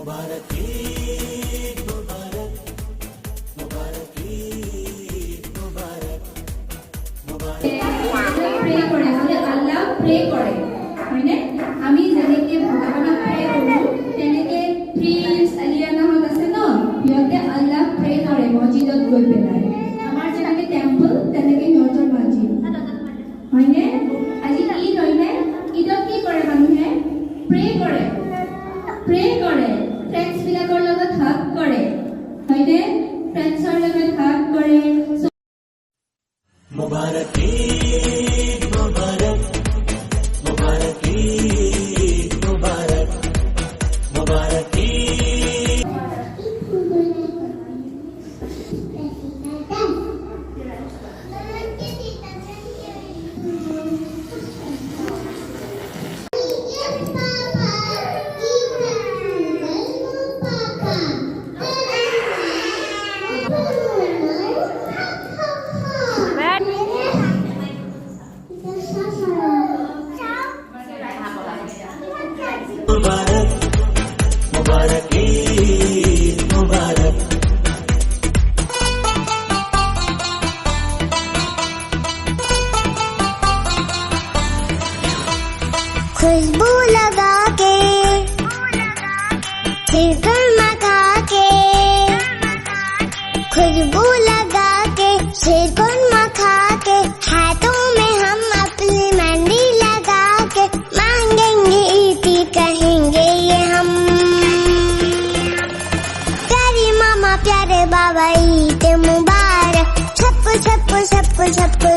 मुबारक ईद मुबारक मुबारक ईद मुबारक मुबारक pray কৰে মানে আল্লাহ pray কৰে হয়নে আমি যেনেকে ভগৱানক প্রে কৰো তেনেকে প্রিন্স আলিয়ানাহত আছে ন সিহঁতে আল্লাহ প্রে কৰে মসজিদত গৈ পেলাই আমাৰ যেনেকে টেম্পল তেনেকে সিহঁতৰ মসজিদ হয়নে আজি ঈদ হয়নে ঈদত কি কৰে মানুহে প্রে কৰে ফ্ৰেণ্ডছ বিলাকৰ লগত হাগ কৰে হয়নে ফ্ৰেণ্ডছৰ লগত হাগ কৰে मुबारक ईद मुबारक मुबारक ईद मुबारक मुबारक ईद मुबारक मुबारक ईद मुबारक खुशबू लगा के सिर मगा के खुशबू लगा के सिर मखा के हाथों में हम अपनी मेहंदी लगा के मांगेंगे ईदी कहेंगे ये हम प्यारी मामा प्यारे बाबा ईद मुबारक सबको सबको सबको सबको